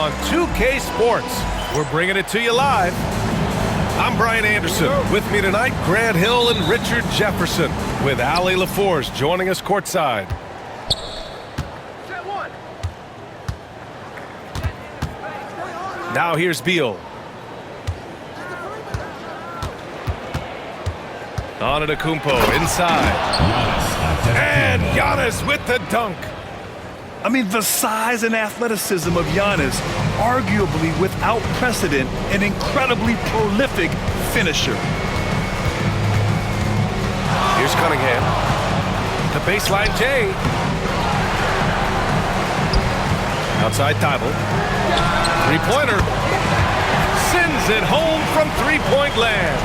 on 2K Sports. We're bringing it to you live. I'm Brian Anderson. With me tonight, Grant Hill and Richard Jefferson, with Ali LaForce joining us courtside. Now here's Beal. Antetokounmpo inside. And Giannis with the dunk. I mean, the size and athleticism of Giannis, arguably without precedent, an incredibly prolific finisher. Here's Cunningham. The baseline J. Outside Thibault. Three-pointer. Sends it home from three-point land.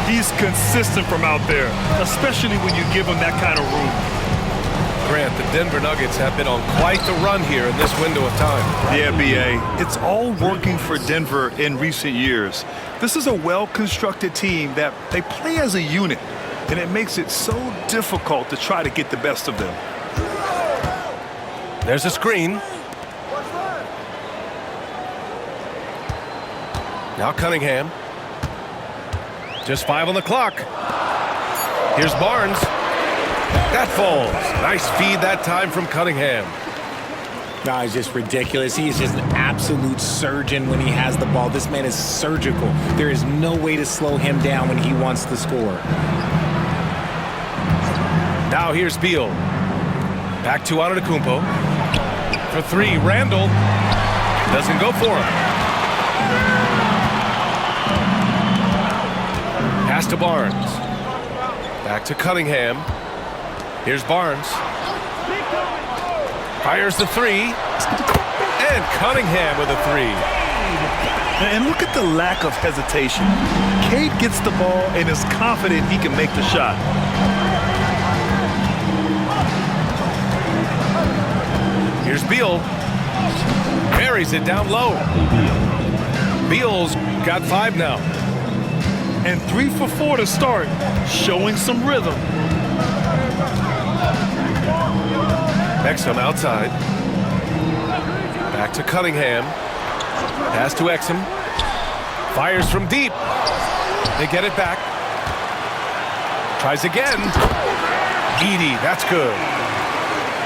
He's consistent from out there, especially when you give him that kind of room. Grant, the Denver Nuggets have been on quite the run here in this window of time. Yeah, B.A. It's all working for Denver in recent years. This is a well-constructed team that they play as a unit, and it makes it so difficult to try to get the best of them. There's a screen. Now Cunningham. Just 5 on the clock. Here's Barnes. That falls. Nice feed that time from Cunningham. No, it's just ridiculous. He is just an absolute surgeon when he has the ball. This man is surgical. There is no way to slow him down when he wants to score. Now here's Beal. Back to Antetokounmpo. For three, Randall. Doesn't go for him. Pass to Barnes. Back to Cunningham. Here's Barnes. Fires the three. And Cunningham with a three. And look at the lack of hesitation. Cade gets the ball and is confident he can make the shot. Here's Beal. Carries it down low. Beal's got 5 now. And 3 for 4 to start, showing some rhythm. Exum outside. Back to Cunningham. Pass to Exum. Fires from deep. They get it back. Tries again. Edey, that's good.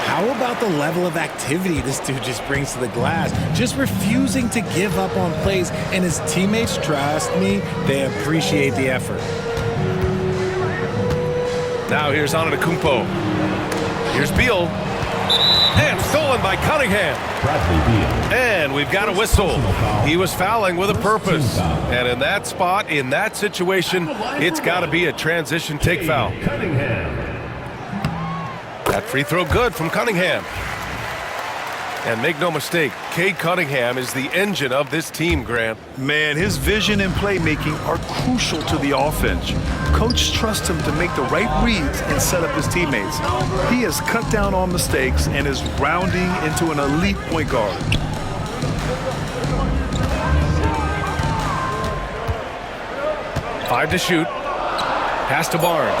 How about the level of activity this dude just brings to the glass? Just refusing to give up on plays, and his teammates, trust me, they appreciate the effort. Now here's Antetokounmpo. Here's Beal. And stolen by Cunningham. And we've got a whistle. He was fouling with a purpose. And in that spot, in that situation, it's got to be a transition take foul. That free throw good from Cunningham. And make no mistake, Cade Cunningham is the engine of this team, Grant. Man, his vision and playmaking are crucial to the offense. Coach trusts him to make the right reads and set up his teammates. He has cut down on mistakes and is rounding into an elite point guard. Five to shoot. Pass to Barnes.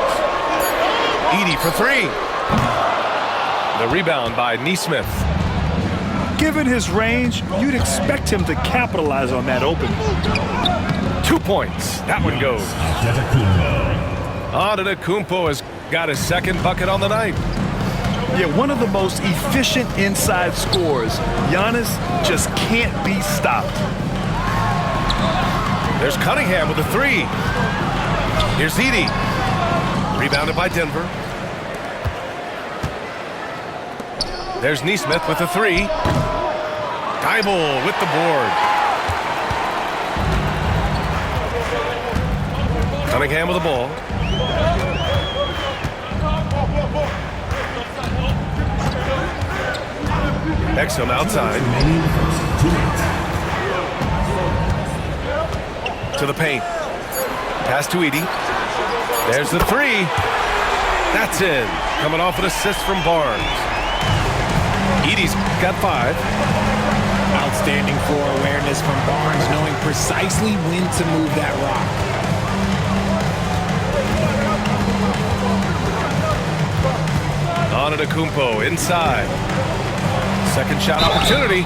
Edey for three. The rebound by Nesmith. Given his range, you'd expect him to capitalize on that opening. 2 points. That one goes. Antetokounmpo has got his second bucket on the night. Yeah, one of the most efficient inside scorers. Giannis just can't be stopped. There's Cunningham with a three. Here's Edey. Rebounded by Denver. There's Nesmith with a three. Thibault with the board. Cunningham with the ball. Exum outside. To the paint. Pass to Edey. There's the three. That's in. Coming off an assist from Barnes. Edey's got 5. Outstanding floor awareness from Barnes, knowing precisely when to move that rock. Antetokounmpo inside. Second shot opportunity.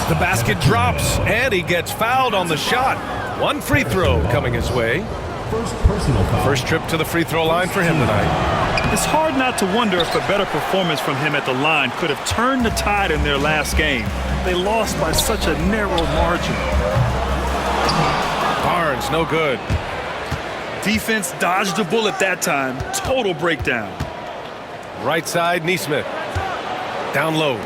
The basket drops, and he gets fouled on the shot. One free throw coming his way. First trip to the free throw line for him tonight. It's hard not to wonder if a better performance from him at the line could have turned the tide in their last game. They lost by such a narrow margin. Barnes, no good. Defense dodged the bullet that time. Total breakdown. Right side, Neesmith. Down low.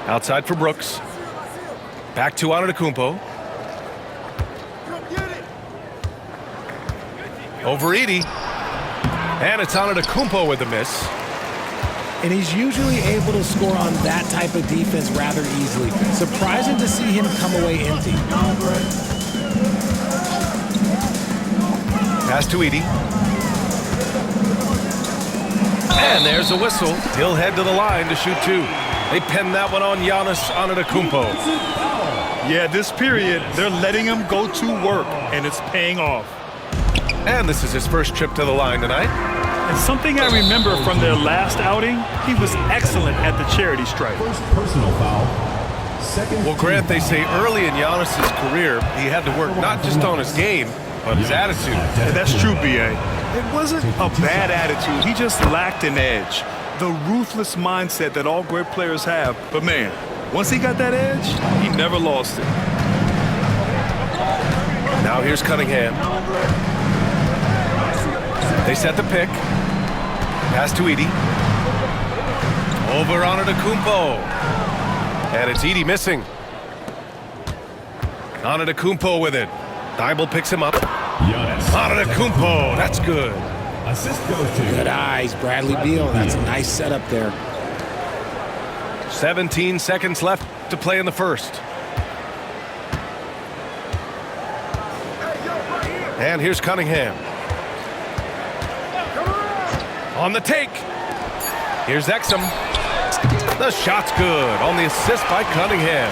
Outside for Brooks. Back to Antetokounmpo. Over Edie. And it's Antetokounmpo with a miss. And he's usually able to score on that type of defense rather easily. Surprising to see him come away empty. Pass to Edie. And there's a whistle. He'll head to the line to shoot two. They pin that one on Giannis Antetokounmpo. Yeah, this period, they're letting him go to work, and it's paying off. And this is his first trip to the line tonight. And something I remember from their last outing, he was excellent at the charity stripe. First personal foul. Well, Grant, they say early in Giannis's career, he had to work not just on his game, but his attitude. And that's true, B.A. It wasn't a bad attitude. He just lacked an edge. The ruthless mindset that all great players have. But, man, once he got that edge, he never lost it. Now here's Cunningham. They set the pick. Pass to Edie. Over Antetokounmpo. And it's Edie missing. Antetokounmpo with it. Thibault picks him up. Antetokounmpo, that's good. Assist goes to Good eyes, Bradley Beal. That's a nice setup there. 17 seconds left to play in the first. And here's Cunningham. On the take. Here's Exum. The shot's good on the assist by Cunningham.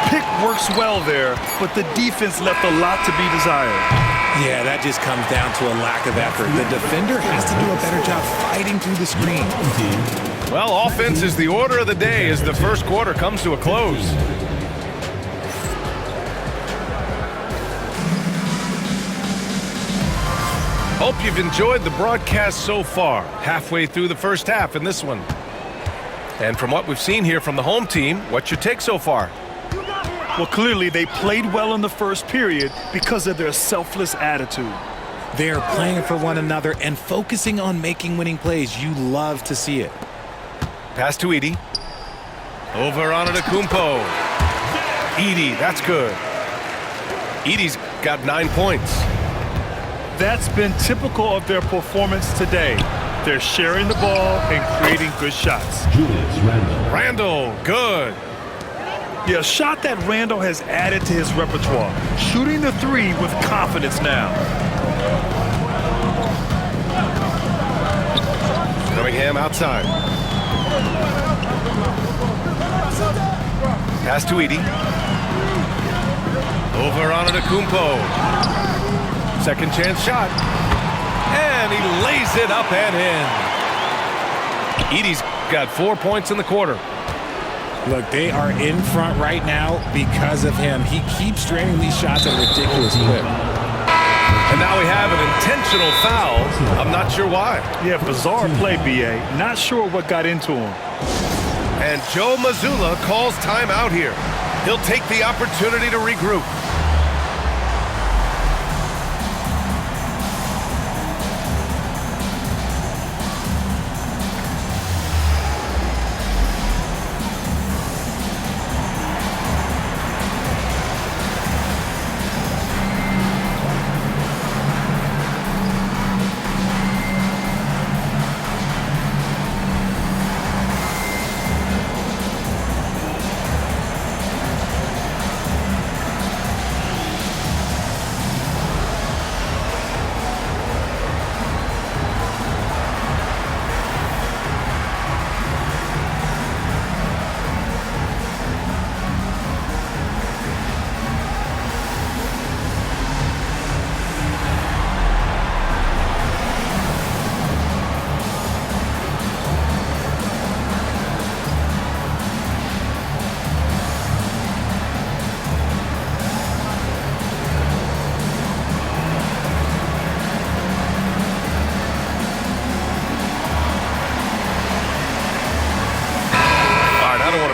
Pick works well there, but the defense left a lot to be desired. Yeah, that just comes down to a lack of effort. The defender has to do a better job fighting through the screen. Well, offense is the order of the day as the first quarter comes to a close. Hope you've enjoyed the broadcast so far. Halfway through the first half in this one. And from what we've seen here from the home team, what's your take so far? Well, clearly they played well in the first period because of their selfless attitude. They are playing for one another and focusing on making winning plays. You love to see it. Pass to Edie. Over Antetokounmpo. Edie, that's good. Edie's got 9 points. That's been typical of their performance today. They're sharing the ball and creating good shots. Julius Randle. Randle, good. Yeah, a shot that Randle has added to his repertoire. Shooting the three with confidence now. Cunningham outside. Pass to Edie. Over Antetokounmpo. Second chance shot. And he lays it up and in. Edie's got 4 points in the quarter. Look, they are in front right now because of him. He keeps draining these shots at a ridiculous clip. And now we have an intentional foul. I'm not sure why. Yeah, bizarre play, B.A. Not sure what got into him. And Joe Mazzulla calls timeout here. He'll take the opportunity to regroup.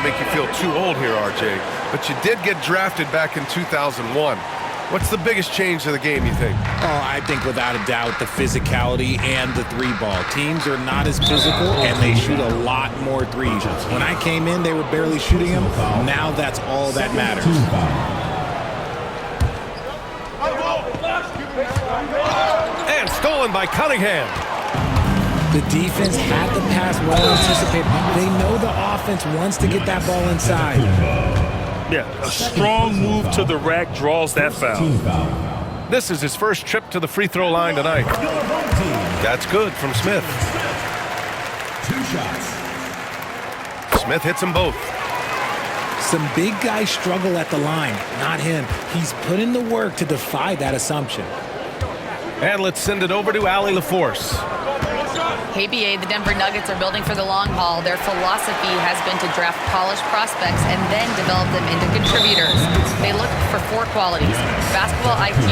to make you feel too old here, RJ, but you did get drafted back in 2001. What's the biggest change to the game, you think? Oh, I think without a doubt the physicality and the three ball. Teams are not as physical and they shoot a lot more threes. When I came in, they were barely shooting them. Now that's all that matters. And stolen by Cunningham. The defense had the pass well anticipated. They know the offense wants to get that ball inside. Yeah, a strong move to the rack draws that foul. This is his first trip to the free throw line tonight. That's good from Smith. 2 shots. Smith hits them both. Some big guys struggle at the line, not him. He's put in the work to defy that assumption. And let's send it over to Allie LaForce. Hey, BA, the Denver Nuggets are building for the long haul. Their philosophy has been to draft polished prospects and then develop them into contributors. They look for 4 qualities: basketball IQ,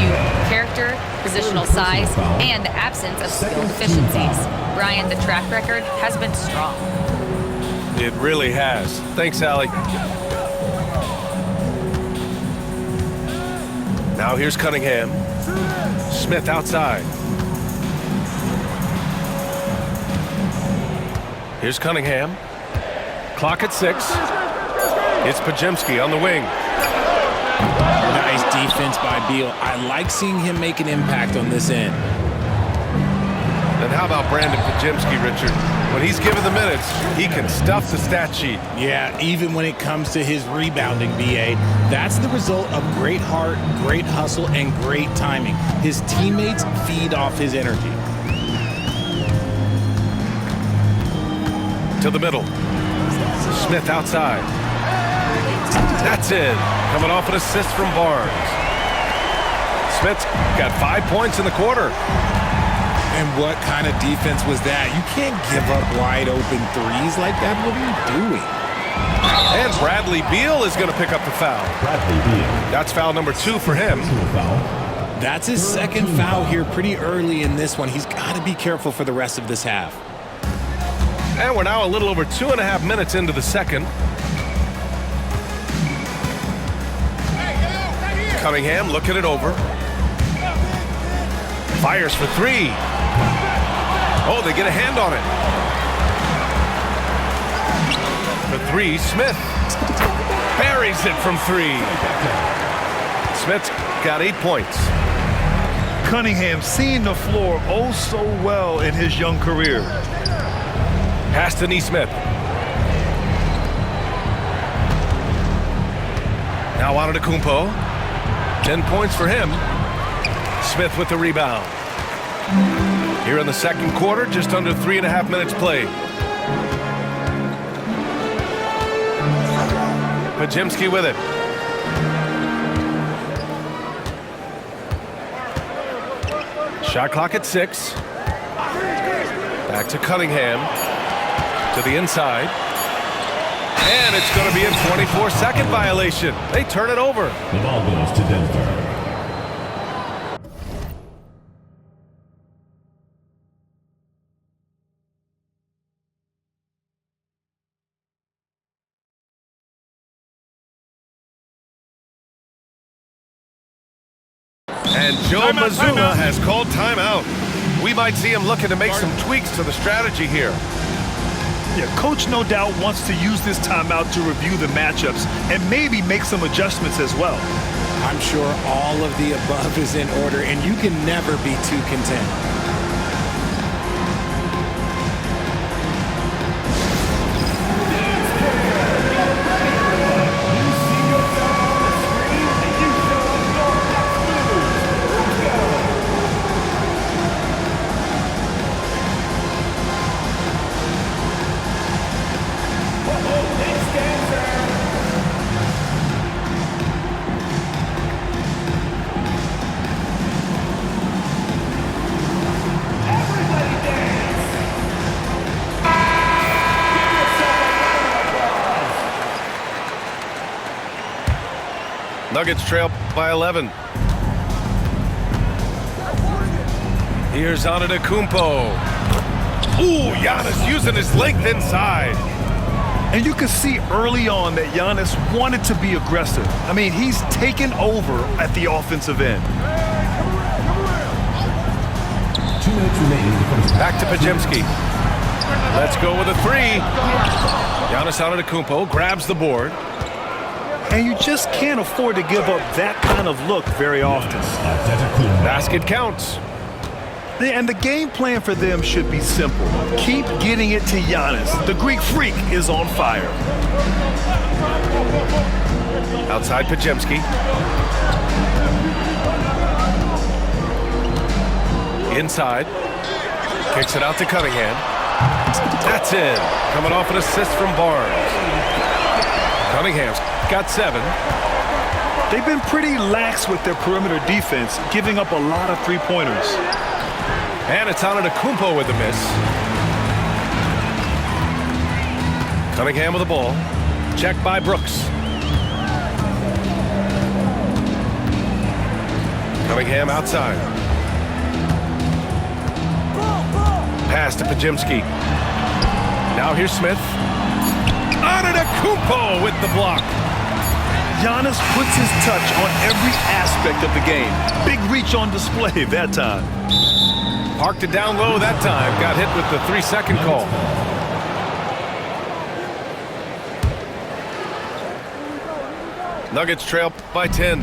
character, positional size, and absence of skill deficiencies. Brian, the track record has been strong. It really has. Thanks, Allie. Now here's Cunningham. Smith outside. Here's Cunningham. Clock at 6. It's Podziemski on the wing. Nice defense by Beal. I like seeing him make an impact on this end. And how about Brandon Podziemski, Richard? When he's given the minutes, he can stuff the stat sheet. Yeah, even when it comes to his rebounding, BA. That's the result of great heart, great hustle, and great timing. His teammates feed off his energy. To the middle. Smith outside. That's it. Coming off an assist from Barnes. Smith's got 5 points in the quarter. And what kind of defense was that? You can't give up wide open threes like that. What are you doing? And Bradley Beal is going to pick up the foul. Bradley Beal. That's foul number 2 for him. That's his second foul here pretty early in this one. He's got to be careful for the rest of this half. And we're now a little over 2.5 minutes into the second. Cunningham looking it over. Fires for 3. Oh, they get a hand on it. For 3, Smith. Buries it from 3. Smith's got 8 points. Cunningham seeing the floor oh so well in his young career. Pass to Nesmith. Now on to Kumpo. 10 points for him. Smith with the rebound. Here in the second quarter, just under 3.5 minutes played. Podziemski with it. Shot clock at 6. Back to Cunningham. To the inside. And it's going to be a 24-second violation. They turn it over. The ball goes to Denver. And Joe Mazzulla has called timeout. We might see him looking to make some tweaks to the strategy here. Yeah, coach no doubt wants to use this timeout to review the matchups and maybe make some adjustments as well. I'm sure all of the above is in order, and you can never be too content. Nuggets trail by 11. Here's Antetokounmpo. Ooh, Giannis using his length inside. And you can see early on that Giannis wanted to be aggressive. I mean, he's taken over at the offensive end. 2 minutes remaining in the first half. Back to Podziemski. Let's go with a three. Giannis Antetokounmpo grabs the board. And you just can't afford to give up that kind of look very often. Basket counts. And the game plan for them should be simple. Keep getting it to Giannis. The Greek freak is on fire. Outside Podziemski. Inside. Kicks it out to Cunningham. That's in. Coming off an assist from Barnes. Cunningham's got 7. They've been pretty lax with their perimeter defense, giving up a lot of three-pointers. And it's Antetokounmpo with the miss. Cunningham with the ball. Checked by Brooks. Cunningham outside. Pass to Podziemski. Now here's Smith. Antetokounmpo with the block. Giannis puts his touch on every aspect of the game. Big reach on display that time. Parked it down low that time. Got hit with the 3-second call. Nuggets trail by 10.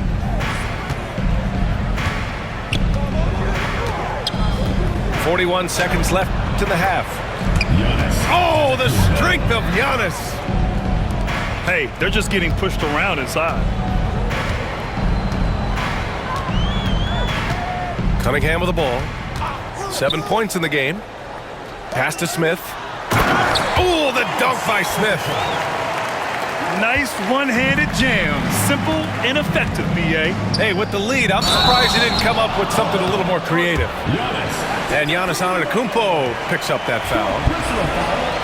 .41 seconds left in the half. Oh, the strength of Giannis. Hey, they're just getting pushed around inside. Cunningham with the ball. 7 points in the game. Pass to Smith. Oh, the dunk by Smith. Nice one-handed jam. Simple and effective, B.A. Hey, with the lead, I'm surprised he didn't come up with something a little more creative. And Giannis Antetokounmpo picks up that foul.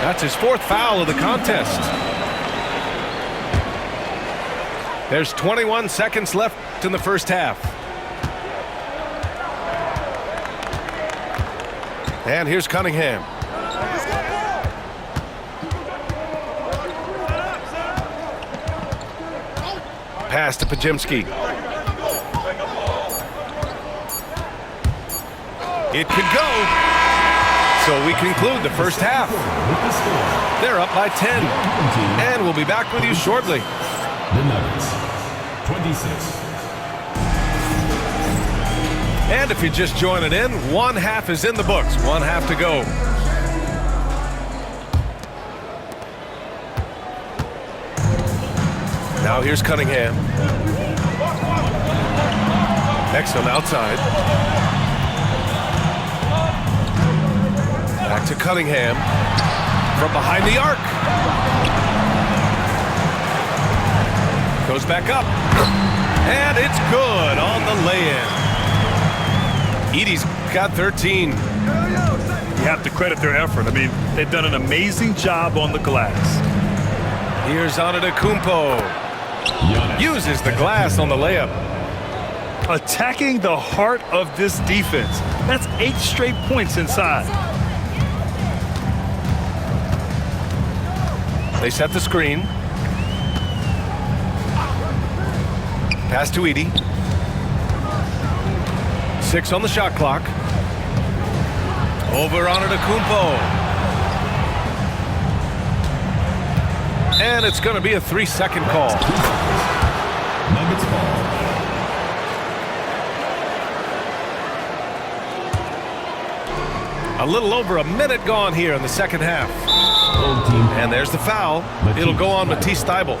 That's his 4th foul of the contest. There's 21 seconds left in the first half. And here's Cunningham. Pass to Podziemski. It could go. So we conclude the first half. They're up by 10. And we'll be back with you shortly. The Nuggets, 26. And if you're just joining in, 1 half is in the books. 1 half to go. Now here's Cunningham. Exum outside. Back to Cunningham. From behind the arc. Goes back up. And it's good on the lay-in. Edey's got 13. You have to credit their effort. I mean, they've done an amazing job on the glass. Here's Antetokounmpo. Uses the glass on the layup. Attacking the heart of this defense. That's 8 straight points inside. They set the screen. Pass to Edey. 6 on the shot clock. Over Antetokounmpo. And it's going to be a 3-second call. Nuggets ball. A little over a minute gone here in the second half. And there's the foul. It'll go on Matisse Thybulle.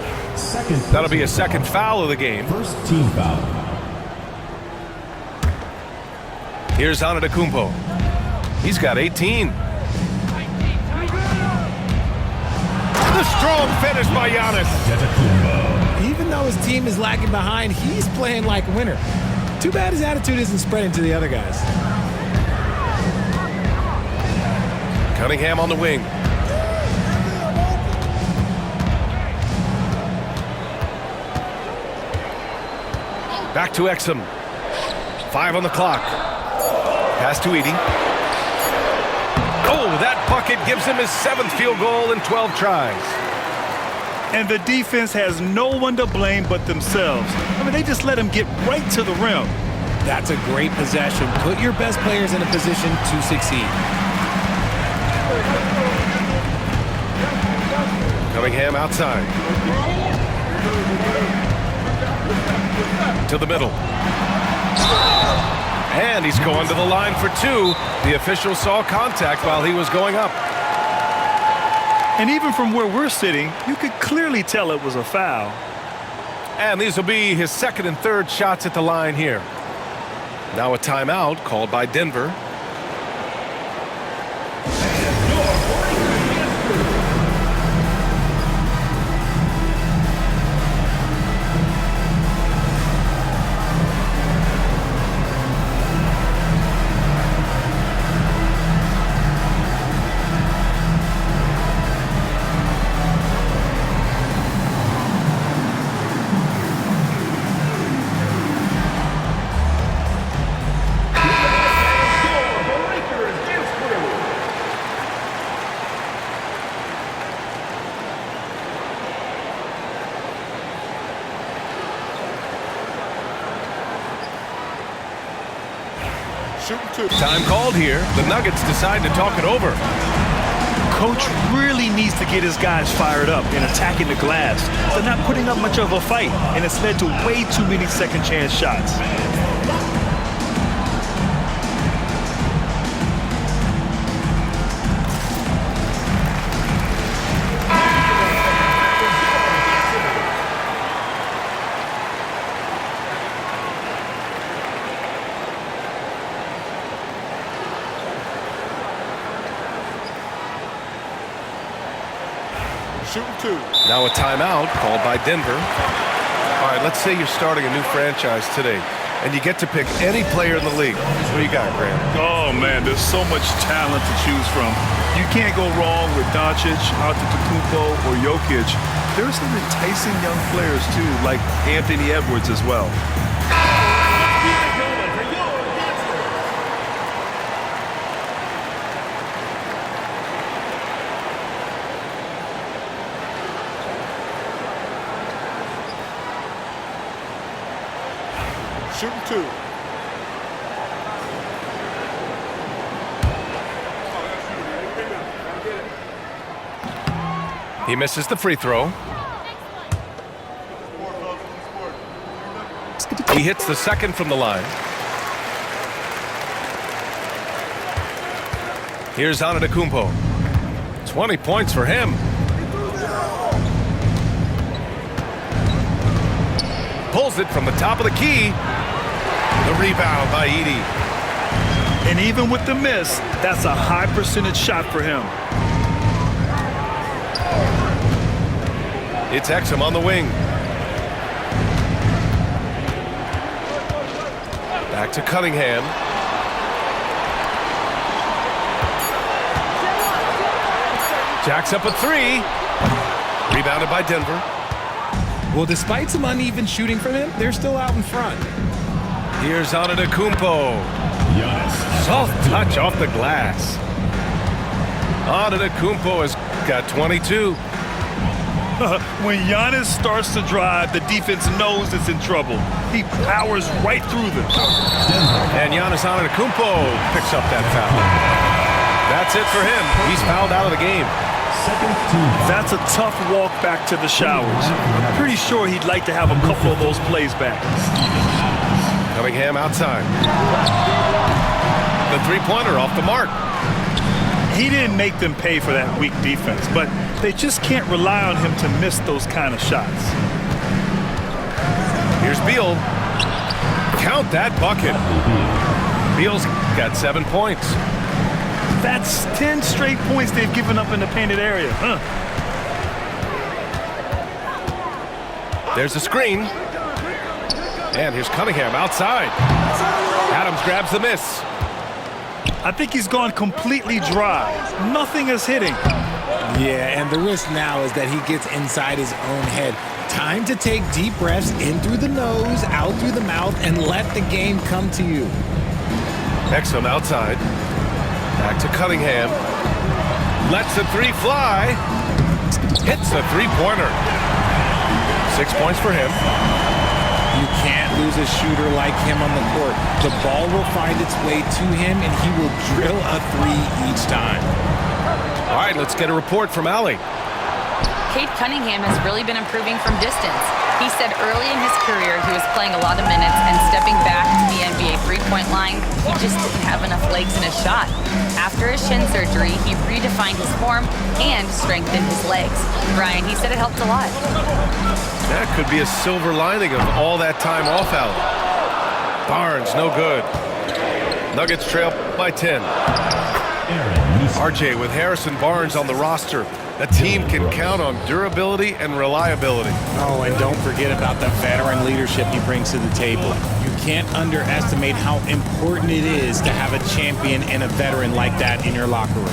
That'll be a second foul of the game. First team foul. Here's Antetokounmpo. He's got 18. The strong finish by Giannis. Even though his team is lagging behind, he's playing like a winner. Too bad his attitude isn't spreading to the other guys. Cunningham on the wing. Back to Exum. 5 on the clock. Pass to Edey. Oh, that bucket gives him his 7th field goal in 12 tries. And the defense has no one to blame but themselves. I mean, they just let him get right to the rim. That's a great possession. Put your best players in a position to succeed. Cunningham outside. To the middle. And he's going to the line for two. The official saw contact while he was going up. And even from where we're sitting, you could clearly tell it was a foul. And these will be his second and third shots at the line here. Now a timeout called by Denver. Time called here. The Nuggets decide to talk it over. Coach really needs to get his guys fired up in attacking the glass. They're not putting up much of a fight, and it's led to way too many second chance shots. Now a timeout called by Denver. All right, let's say you're starting a new franchise today, and you get to pick any player in the league. What do you got, Grant? Oh, man, there's so much talent to choose from. You can't go wrong with Doncic, Antetokounmpo, or Jokic. There's some enticing young players, too, like Anthony Edwards as well. Shooting two. He misses the free throw. He hits the second from the line. Here's Antetokounmpo. 20 points for him. Pulls it from the top of the key. The rebound by Edey. And even with the miss, that's a high percentage shot for him. It's Exum on the wing. Back to Cunningham. Jacks up a three. Rebounded by Denver. Well, despite some uneven shooting from him, they're still out in front. Here's Antetokounmpo. Soft touch off the glass. Antetokounmpo has got 22. When Giannis starts to drive, the defense knows it's in trouble. He powers right through them. And Giannis Antetokounmpo picks up that foul. That's it for him. He's fouled out of the game. That's a tough walk back to the showers. I'm pretty sure he'd like to have a couple of those plays back. Cunningham outside. The three-pointer off the mark. He didn't make them pay for that weak defense, but they just can't rely on him to miss those kind of shots. Here's Beal. Count that bucket. Beal's got 7 points. That's 10 straight points they've given up in the painted area. There's a screen. And here's Cunningham outside. Adams grabs the miss. I think he's gone completely dry. Nothing is hitting. Yeah, and the risk now is that he gets inside his own head. Time to take deep breaths in through the nose, out through the mouth, and let the game come to you. Exum outside. Back to Cunningham. Lets the three fly. Hits the three-pointer. 6 points for him. You can't lose a shooter like him on the court. The ball will find its way to him, and he will drill a three each time. All right, let's get a report from Allie. Cade Cunningham has really been improving from distance. He said early in his career he was playing a lot of minutes and stepping back to the NBA three-point line, he just didn't have enough legs in his shot. After his shin surgery, he redefined his form and strengthened his legs. Brian, he said it helped a lot. That could be a silver lining of all that time off out. Barnes, no good. Nuggets trail by 10. RJ with Harrison Barnes on the roster. A team can count on durability and reliability. Oh, and don't forget about the veteran leadership he brings to the table. You can't underestimate how important it is to have a champion and a veteran like that in your locker room.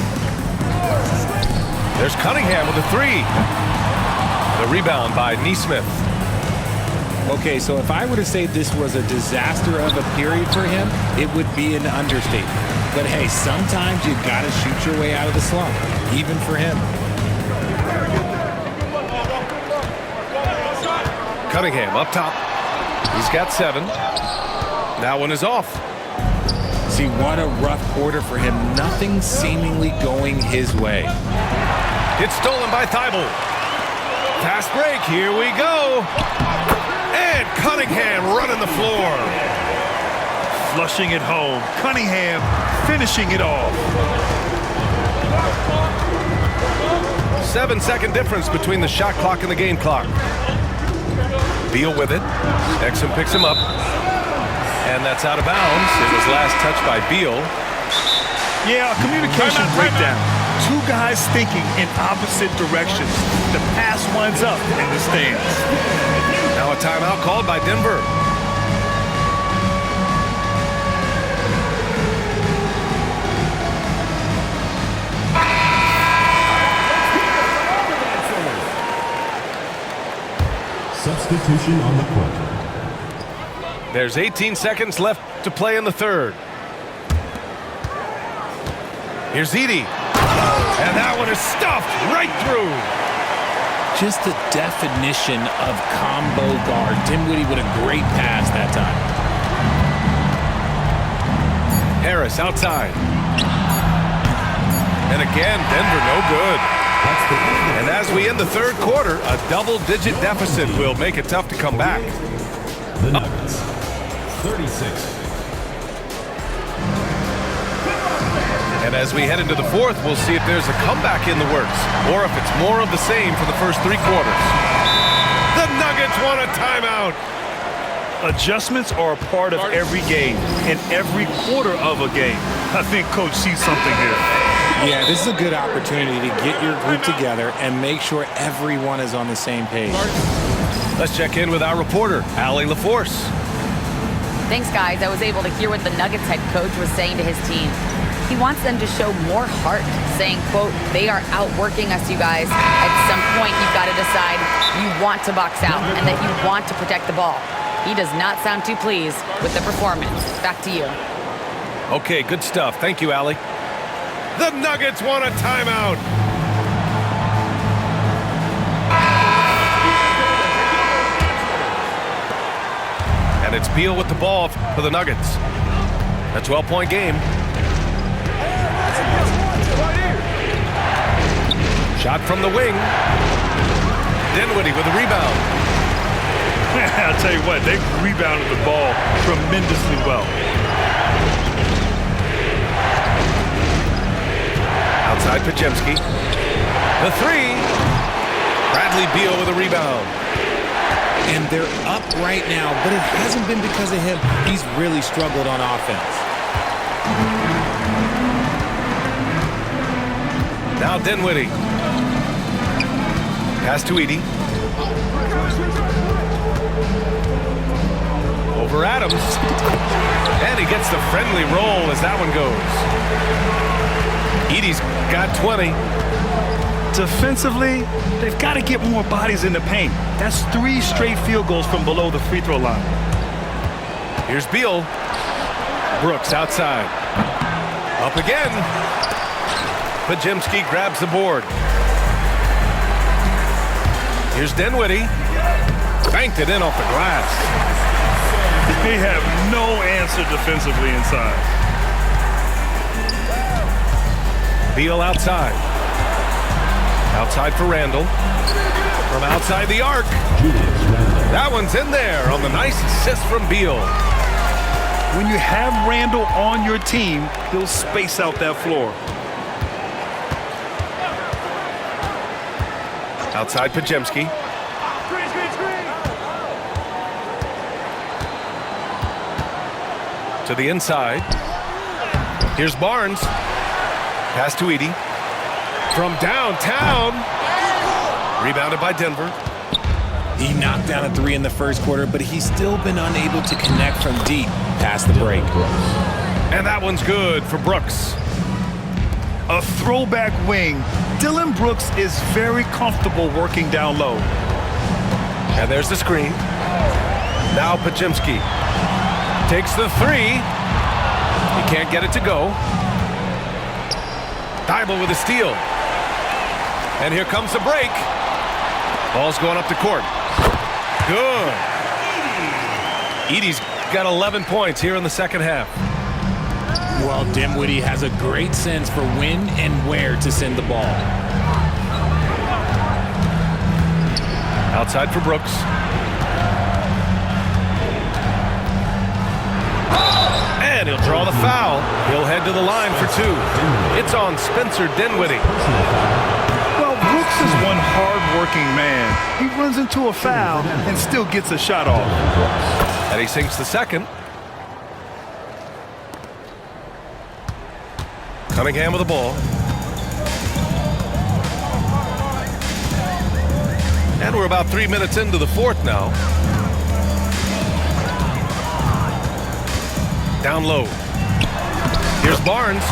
There's Cunningham with a three. The rebound by Nesmith. Okay, so if I were to say this was a disaster of a period for him, it would be an understatement. But hey, sometimes you gotta shoot your way out of the slump, even for him. Cunningham up top. He's got 7. That one is off. See, what a rough quarter for him. Nothing seemingly going his way. It's stolen by Thibault. Fast break. Here we go. And Cunningham running the floor. Flushing it home. Cunningham finishing it off. 7-second difference between the shot clock and the game clock. Beal with it. Exum picks him up. And that's out of bounds. It was last touched by Beal. Yeah, a communication breakdown. Two guys thinking in opposite directions. The pass winds up in the stands. Now a timeout called by Denver. Substitution on the court. There's 18 seconds left to play in the third. Here's Edey. And that one is stuffed right through. Just the definition of combo guard. Dinwiddie with a great pass that time. Harris outside. And again, Denver no good. And as we end the third quarter, a double-digit deficit will make it tough to come back. The Nuggets, 36. And as we head into the fourth, we'll see if there's a comeback in the works or if it's more of the same for the first 3 quarters. The Nuggets want a timeout. Adjustments are a part of every game and every quarter of a game. I think Coach sees something here. Yeah, this is a good opportunity to get your group together and make sure everyone is on the same page. Let's check in with our reporter, Allie LaForce. Thanks, guys. I was able to hear what the Nuggets head coach was saying to his team. He wants them to show more heart, saying, quote, they are outworking us, you guys. At some point, you've got to decide you want to box out and that you want to protect the ball. He does not sound too pleased with the performance. Back to you. Okay, good stuff. Thank you, Allie. The Nuggets want a timeout. And it's Beal with the ball for the Nuggets. A 12-point game. Shot from the wing. Dinwiddie with a rebound. I'll tell you what, they rebounded the ball tremendously well. Outside Pajemski. The three. Bradley Beal with a rebound. And they're up right now, but it hasn't been because of him. He's really struggled on offense. Now Dinwiddie. Pass to Edey. Over Adams. And he gets the friendly roll as that one goes. Edey's got 20. Defensively, they've got to get more bodies in the paint. That's 3 straight field goals from below the free throw line. Here's Beal. Brooks outside. Up again. Pajemski grabs the board. Here's Dinwiddie. Banked it in off the glass. They have no answer defensively inside. Beal outside. Outside for Randall. From outside the arc. That one's in there on the nice assist from Beal. When you have Randall on your team, he'll space out that floor. Outside Pajemski. To the inside. Here's Barnes. Pass to Edey. From downtown. Rebounded by Denver. He knocked down a 3 in the first quarter, but he's still been unable to connect from deep past the break. And that one's good for Brooks. A throwback wing. Dylan Brooks is very comfortable working down low. And there's the screen. Now Pajemski takes the 3. He can't get it to go. Thibault with a steal. And here comes the break. Ball's going up the court. Good. Edey's got 11 points here in the second half. Well, Dinwiddie has a great sense for when and where to send the ball. Outside for Brooks. And he'll draw the foul. He'll head to the line for 2. It's on Spencer Dinwiddie. Well, Brooks is one hard-working man. He runs into a foul and still gets a shot off. And he sinks the second. Cunningham with the ball. And we're about 3 minutes into the fourth now. Down low. Here's Barnes.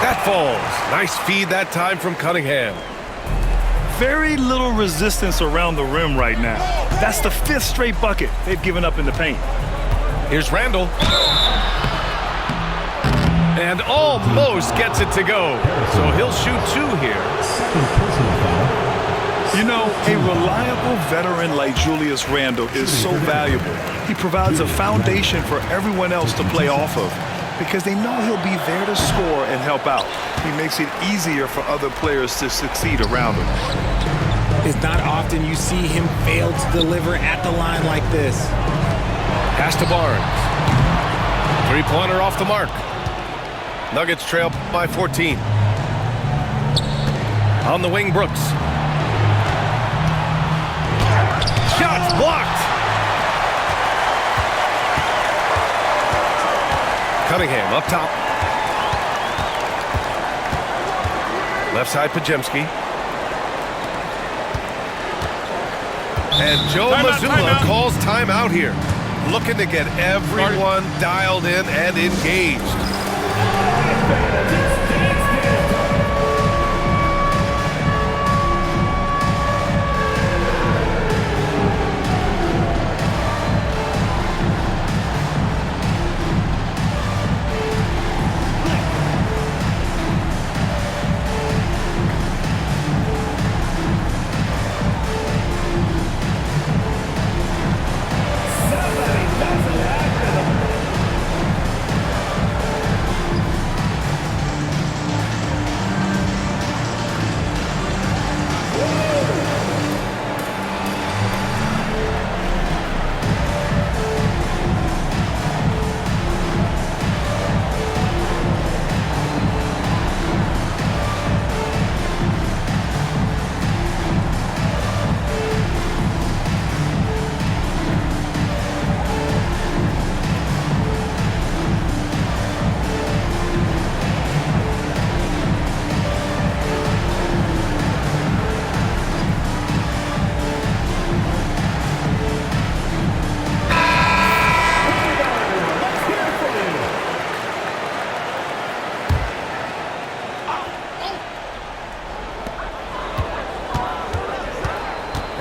That falls. Nice feed that time from Cunningham. Very little resistance around the rim right now. That's the 5th straight bucket they've given up in the paint. Here's Randall. And almost gets it to go. So he'll shoot 2 here. You know, a reliable veteran like Julius Randle is so valuable. He provides a foundation for everyone else to play off of because they know he'll be there to score and help out. He makes it easier for other players to succeed around him. It's not often you see him fail to deliver at the line like this. Pass to Barnes. 3-pointer off the mark. Nuggets trail by 14. On the wing, Brooks. Shots blocked. Cunningham up top. Left side, Pajemski. And Joe Mazzulla calls timeout here. Looking to get everyone dialed in and engaged.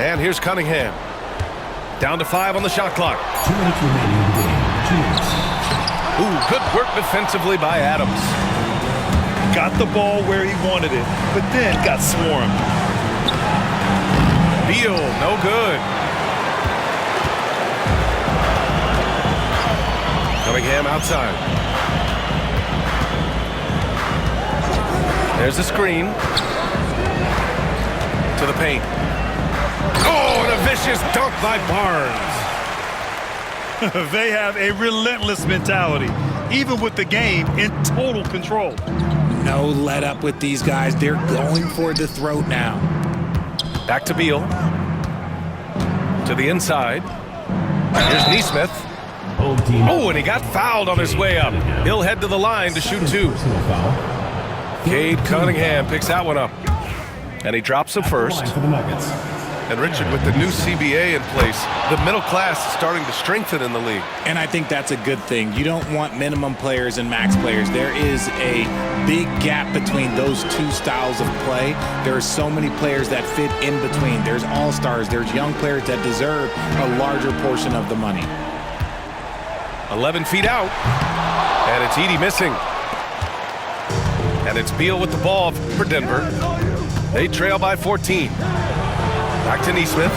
And here's Cunningham. Down to 5 on the shot clock. 2 minutes remaining in the game. 2 minutes. Ooh, good work defensively by Adams. Got the ball where he wanted it, but then got swarmed. Beal, no good. Cunningham outside. There's the screen. To the paint. Oh, and a vicious dunk by Barnes. They have a relentless mentality, even with the game in total control. No let up with these guys. They're going for the throat now. Back to Beal. To the inside. Here's Neesmith. Oh, and he got fouled on his way up. He'll head to the line to shoot two. Cade Cunningham picks that one up. And he drops him first. And Richard, with the new CBA in place, the middle class is starting to strengthen in the league. And I think that's a good thing. You don't want minimum players and max players. There is a big gap between those two styles of play. There are so many players that fit in between. There's all-stars. There's young players that deserve a larger portion of the money. 11 feet out. And it's Edey missing. And it's Beal with the ball for Denver. They trail by 14. Back to Neesmith.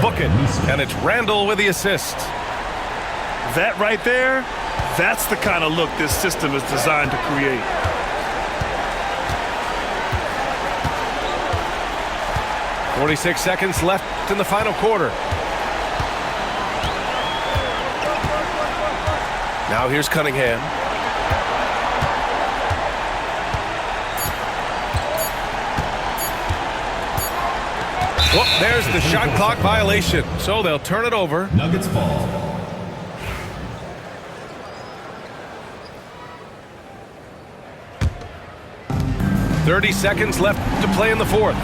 Book it. And it's Randall with the assist. That right there, that's the kind of look this system is designed to create. .46 seconds left in the final quarter. Now here's Cunningham. Well, there's the shot clock violation, so they'll turn it over. Nuggets ball. .30 seconds left to play in the fourth.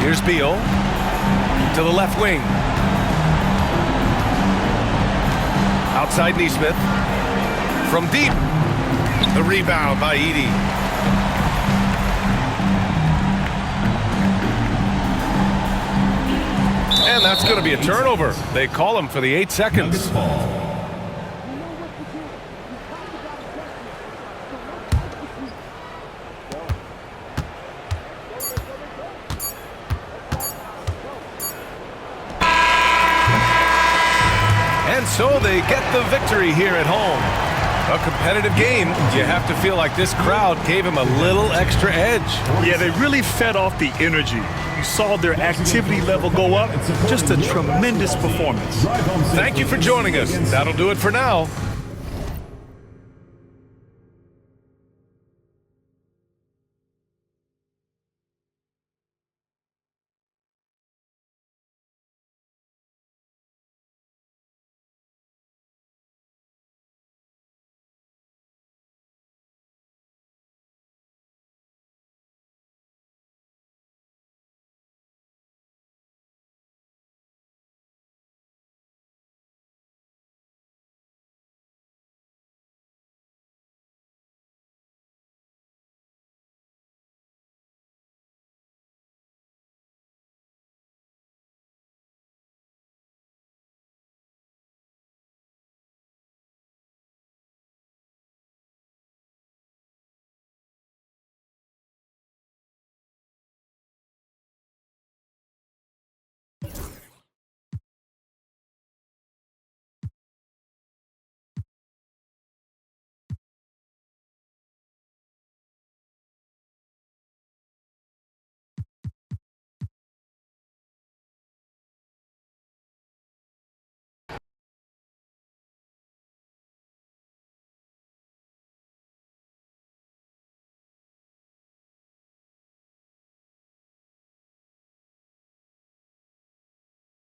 Here's Beal to the left wing. Outside Neesmith. From deep. The rebound by Edey. And that's going to be a turnover. They call him for the 8 seconds. And so they get the victory here at home. A competitive game. You have to feel like this crowd gave him a little extra edge. Yeah, they really fed off the energy. You saw their activity level go up. Just a tremendous performance. Thank you for joining us. That'll do it for now.